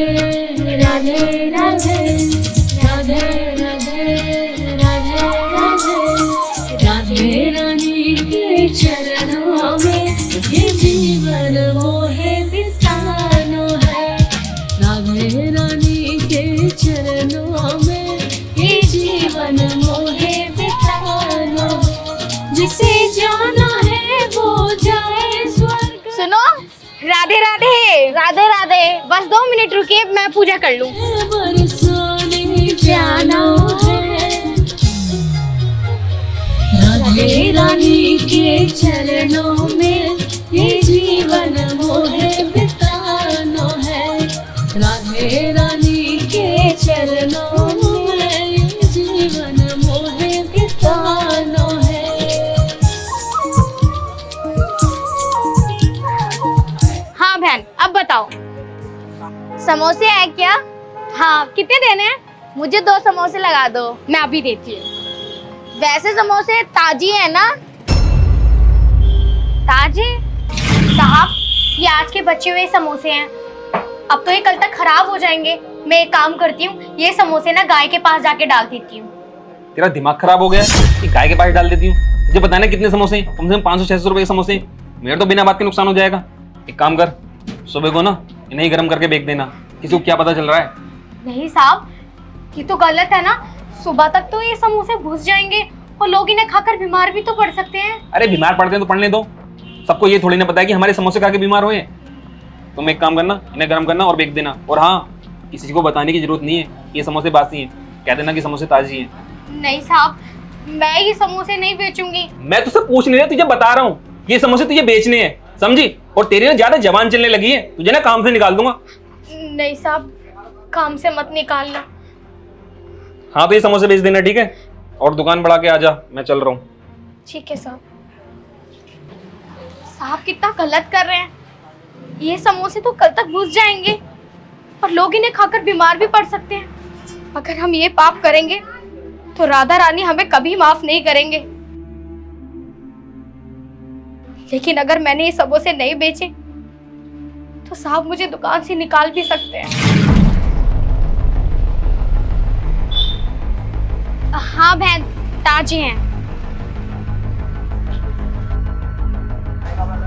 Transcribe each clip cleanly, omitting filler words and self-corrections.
राधे राधे राधे राधे राधे राधे राधे रानी के चरणों में ये जीवन मोहे बिताना है। राधे रानी के चरणों में ये जीवन मोहे बिताना, जिसे जाना है वो जाए स्वर्ग। सुनो, राधे राधे राधे राधे, बस 2 मिनट रुकिए, मैं पूजा कर लूं। बरसाने जाना है। राधे रानी के चरणों में ये जीवन मोहे बिताना है। राधे रानी के चरणों में ये जीवन मोहे बिताना है। हाँ बहन, अब बताओ, समोसे है क्या? हाँ, कितने देने हैं? मुझे 2 समोसे लगा दो, मैं अभी देती हूँ। वैसे समोसे ताजी है ना? ताजे? साहब, ये आज के बचे हुए समोसे हैं, अब तो ये कल तक खराब हो जाएंगे। मैं एक काम करती हूँ, ये समोसे ना गाय के पास जाके डाल देती हूँ। तेरा दिमाग खराब हो गया कि गाय के पास डाल देती हूँ? तुझे पता है ना कितने समोसे हैं? कम से कम 500-600 रुपए के समोसे। मेरे तो बिना बात के नुकसान हो जाएगा। एक काम कर, सुबह को ना इन्हें ही गर्म करके बेच देना, किसी को क्या पता चल रहा है। नहीं साहब, ये तो गलत है ना। सुबह तक तो ये समोसे घुस जाएंगे और लोग इन्हें खाकर बीमार भी तो पड़ सकते हैं। अरे बीमार पड़ते हैं तो पड़ने दो, सबको ये थोड़ी ना पता है कि हमारे समोसे खा के बीमार हुए। तुम एक काम करना, इन्हें गर्म करना और बेच देना। और हाँ, किसी को बताने की जरूरत नहीं है ये समोसे बासी हैं, कह देना कि समोसे ताजी हैं। नहीं साहब, मैं ये समोसे नहीं बेचूंगी। मैं तुझसे पूछ नहीं रहा, तुझे बता रहा हूँ, ये समोसे तुझे बेचने हैं, समझी? और तेरी ना ज्यादा जबान चलने लगी है, तुझे ना काम से निकाल दूंगा। नहीं साहब, काम से मत निकालना। हाँ तो ये समोसे बेच देना, ठीक है? और दुकान बढ़ा के आ जा, मैं चल रहा हूँ। ठीक है साहब। साहब कितना गलत कर रहे हैं, ये समोसे तो कल तक घुस जाएंगे और लोग इन्हें खाकर बीमार भी पड़ सकते हैं। अगर हम ये पाप करेंगे तो राधा रानी हमें कभी माफ नहीं करेंगे। लेकिन अगर मैंने ये समोसे नहीं बेचे तो साहब मुझे दुकान से निकाल भी सकते हैं। हाँ बहन, ताजे हैं।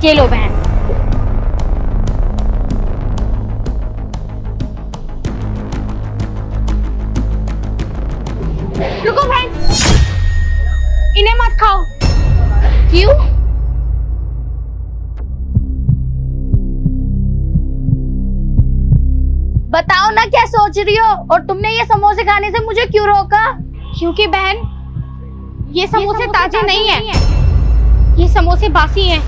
ये लो बहन। रुको बहन, इन्हें मत खाओ। क्यों? बताओ ना क्या सोच रही हो, और तुमने ये समोसे खाने से मुझे क्यों रोका? क्योंकि बहन, ये समोसे ताजे नहीं हैं, ये समोसे बासी हैं।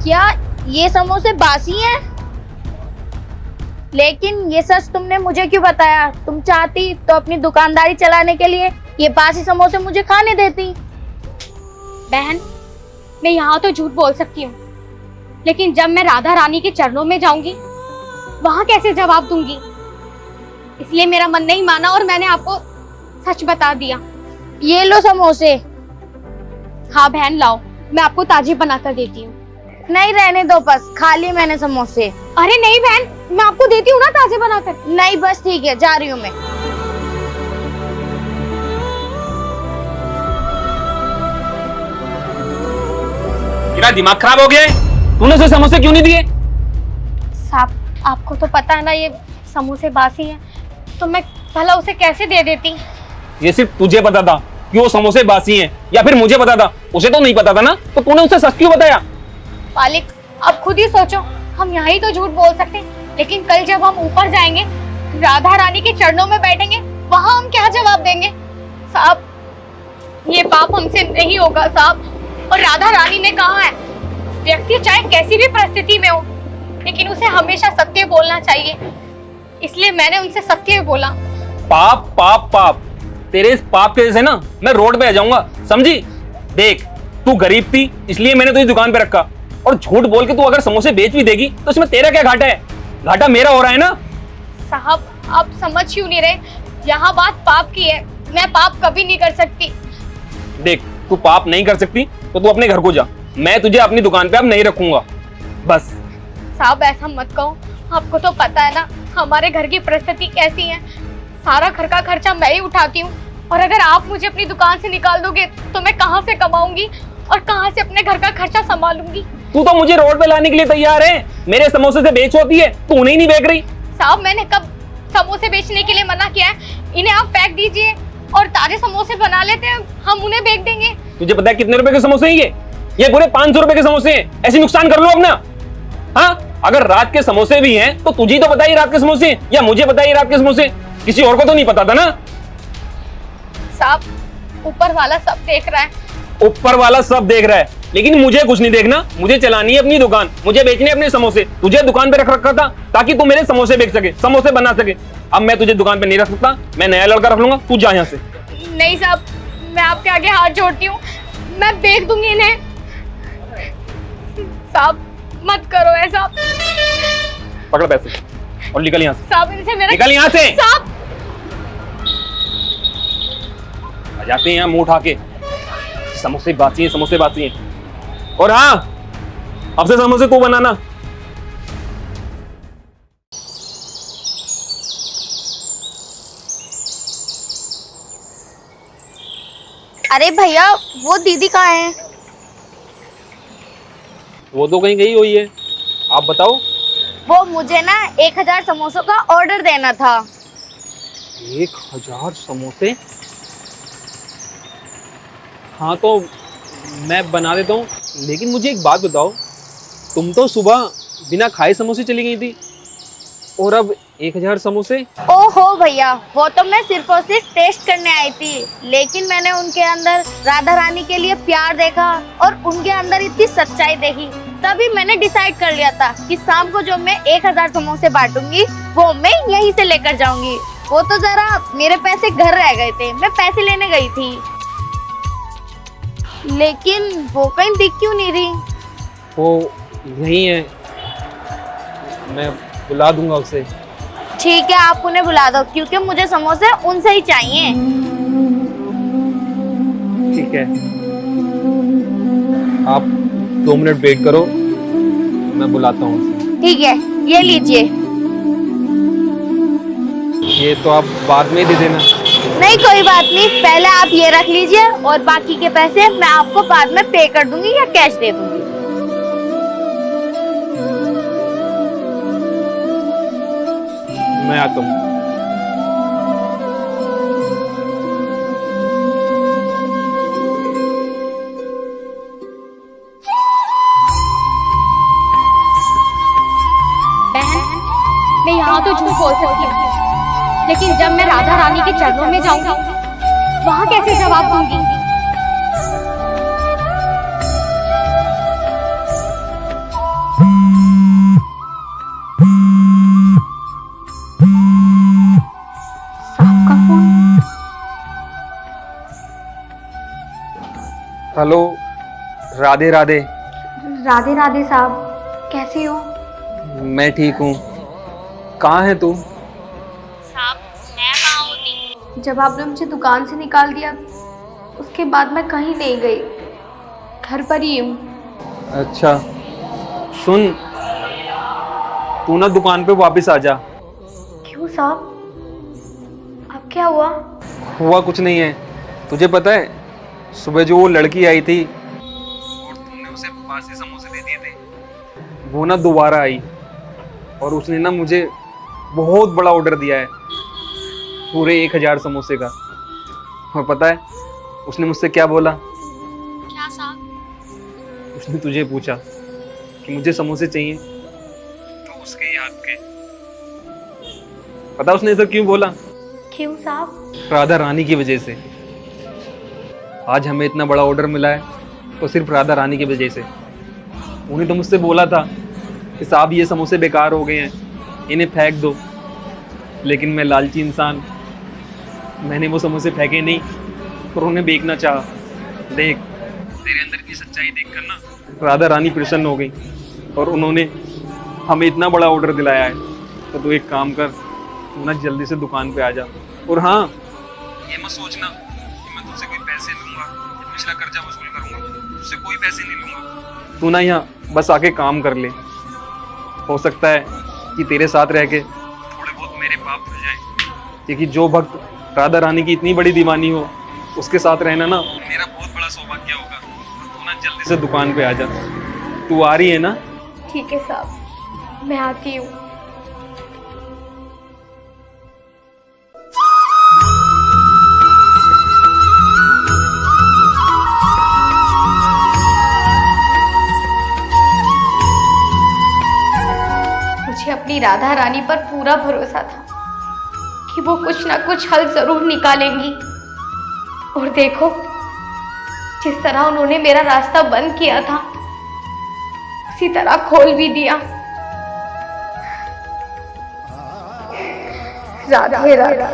क्या ये समोसे बासी हैं? लेकिन ये सच तुमने मुझे क्यों बताया? तुम चाहती तो अपनी दुकानदारी चलाने के लिए ये बासी समोसे मुझे खाने देती। बहन, मैं यहाँ तो झूठ बोल सकती हूँ, लेकिन जब मैं राधा रानी के चरणों में जाऊंगी वहां कैसे जवाब दूंगी? इसलिए मेरा मन नहीं माना और मैंने आपको सच बता दिया। ये लो समोसे। हाँ बहन, लाओ, मैं आपको ताजे बनाकर देती हूँ। नहीं, रहने दो, बस खा लिए मैंने समोसे। अरे नहीं बहन, मैं आपको देती हूँ ना ताजे बनाकर। नहीं बस ठीक है, जा रही हूँ मैं। तेरा दिमाग खराब हो गया है? तूने उसे समोसे क्यों नहीं दिए? साहब, आपको तो पता है ना ये समोसे बासी हैं, तो मैं भला उसे कैसे दे देती? ये सिर्फ तुझे पता था कि वो समोसे बासी हैं, या फिर मुझे पता था? उसे तो नहीं पता था ना, तो तूने उसे सच क्यों बताया? मालिक, अब खुद ही सोचो, हम यहाँ ही तो झूठ बोल सकते हैं, लेकिन कल जब हम ऊपर जाएंगे, राधा रानी के चरणों में बैठेंगे, वहाँ हम क्या जवाब देंगे? साहब, ये पाप हमसे नहीं होगा साहब। और राधा रानी ने कहा है, व्यक्ति चाहे कैसी भी परिस्थिति में हो, लेकिन उसे हमेशा सत्य बोलना चाहिए। इसलिए मैंने उनसे सत्य बोला। पाप पाप पाप, तेरे इस पाप के वजह से ना मैं रोड पे आ जाऊंगा, समझी? देख, तू गरीब थी इसलिए मैंने तुझे दुकान पे रखा, और झूठ बोल के तू अगर समोसे बेच भी देगी तो इसमें तेरा क्या घाटा है? घाटा मेरा हो रहा है ना। साहब, आप समझ क्यों नहीं रहे? यहाँ बात पाप की है, मैं पाप कभी नहीं कर सकती। देख, तू पाप नहीं कर सकती तो तू अपने घर को जा, मैं तुझे अपनी दुकान पे अब नहीं रखूंगा, बस। साहब ऐसा मत कहो, आपको तो पता है ना हमारे घर की परिस्थिति कैसी है, सारा घर का खर्चा मैं ही उठाती हूँ, और अगर आप मुझे अपनी दुकान से निकाल दोगे तो मैं कहाँ से कमाऊंगी और कहाँ से अपने घर का खर्चा संभालूंगी। तू तो मुझे रोड पे लाने के लिए तैयार है, मेरे समोसे से बेच होती है, तू उन्हें नहीं बेच रही। साहब मैंने कब समोसे बेचने के लिए मना किया है? इन्हें आप फेंक दीजिए और ताजे समोसे बना लेते हैं, हम उन्हें बेच देंगे। तुझे पता है कितने रुपए के समोसे हैं ये पूरे 500 रुपए के समोसे हैं। ऐसे नुकसान कर लो अपना। हाँ, अगर रात के समोसे भी हैं तो तुझे तो बताइए रात के समोसे, या मुझे बताइए रात के समोसे, किसी और को तो नहीं पता था ना। साहब ऊपर वाला सब देख रहा है। ऊपर वाला सब देख रहा है, लेकिन मुझे कुछ नहीं देखना। मुझे चलानी है अपनी दुकान, मुझे बेचने अपने समोसे। तुझे दुकान पे रख रखा था ताकि तू मेरे समोसे बेच सके, समोसे बना सके। अब मैं तुझे दुकान पे नहीं रख सकता, मैं नया लड़का रख लूंगा, तू जा यहाँ से। नहीं साहब, मैं आपके आगे हाथ जोड़ती हूँ, मैं बेच दूंगी इन्हें। साहब मत करो ऐसा। पकड़ पैसे और निकल यहाँ से। साहब इनसे मेरा, निकल यहाँ से। साहब आ जाते हैं यहाँ मुंह उठा के, समोसे बासी हैं, समोसे बासी हैं। और हाँ, अब से समोसे तू बनाना। अरे भैया वो दीदी कहाँ है? वो तो कहीं गई हुई है, आप बताओ। वो मुझे ना 1000 समोसों का ऑर्डर देना था। 1000 समोसे? हाँ तो मैं बना देता हूँ, लेकिन मुझे एक बात बताओ, तुम तो सुबह बिना खाए समोसे चली गई थी और अब 1000 समोसे? ओहो भैया, वो तो मैं सिर्फ और सिर्फ टेस्ट करने आई थी, लेकिन मैंने उनके अंदर राधा रानी के लिए प्यार देखा और उनके अंदर इतनी सच्चाई देखी, तभी मैंने डिसाइड कर लिया था कि शाम को जो मैं 1000 समोसे बांटूंगी वो मैं यहीं से लेकर जाऊंगी। वो तो जरा मेरे पैसे घर रह गए थे, मैं पैसे लेने गई थी, लेकिन वो कहीं दिख क्यों नहीं रही? वो यही है, मैं बुला दूंगा उसे। ठीक है, आप उन्हें बुला दो, क्योंकि मुझे समोसे उनसे ही चाहिए। ठीक है, आप 2 मिनट वेट करो, मैं बुलाता हूँ उसे। ठीक है, ये लीजिए। ये तो आप बाद में दे देना। नहीं कोई बात नहीं, पहले आप ये रख लीजिए और बाकी के पैसे मैं आपको बाद में पे कर दूंगी या कैश दे दूंगी। मैं आता हूँ। बहन, मैं यहाँ तो झूठ बोल सकती हूँ, लेकिन जब मैं राधा रानी के चरणों में जाऊंगी वहाँ कैसे जवाब दूंगी? साहब का फोन। हेलो, राधे राधे। राधे राधे साहब, कैसे हो? मैं ठीक हूँ, कहाँ है तू? साहब मैं कहाँ होती? जब आपने मुझे दुकान से निकाल दिया उसके बाद मैं कहीं नहीं गई, घर पर ही हूँ। अच्छा सुन, तू ना दुकान पे वापस आ जा। क्यों साहब, अब क्या हुआ? हुआ कुछ नहीं है, तुझे पता है सुबह जो वो लड़की आई थी और तुमने उसे बासी समोसे दे दिए थे, वो ना दोबारा आई और उसने ना मुझे बहुत बड़ा ऑर्डर दिया है, पूरे 1000 समोसे का। और पता है उसने मुझसे क्या बोला? क्या साहब? उसने तुझे पूछा कि मुझे समोसे चाहिए तो उसके हाथ के। पता उसने सब क्यों बोला? क्यों साहब? राधा रानी की वजह से। आज हमें इतना बड़ा ऑर्डर मिला है तो सिर्फ राधा रानी की वजह से। उन्हें तो मुझसे बोला था कि साहब ये समोसे बेकार हो गए हैं, इन्हें फेंक दो, लेकिन मैं लालची इंसान, मैंने वो समोसे फेंके नहीं और उन्हें बेचना चाहा। देख, तेरे अंदर की सच्चाई देखकर ना राधा रानी प्रसन्न हो गई और उन्होंने हमें इतना बड़ा ऑर्डर दिलाया है। तो तू एक काम कर, तू ना जल्दी से दुकान पे आ जा। और हाँ, ये मत सोचना कि मैं तुझसे कोई पैसे लूंगा, पिछला कर्जा वसूल करूंगा, तुझसे कोई पैसे नहीं लूंगा। तू ना यहाँ बस आके काम कर ले, हो सकता है कि तेरे साथ रह के थोड़े क्योंकि जो भक्त राधा रानी की इतनी बड़ी दीवानी हो उसके साथ रहना ना मेरा बहुत बड़ा सौभाग्य होगा। तू ना जल्दी से दुकान पे आ जा। तू आ रही है ना? ठीक है साहब, मैं आती हूँ। मुझे अपनी राधा रानी पर पूरा भरोसा था कि वो कुछ ना कुछ हल जरूर निकालेंगी। और देखो, जिस तरह उन्होंने मेरा रास्ता बंद किया था उसी तरह खोल भी दिया। राधे राधे।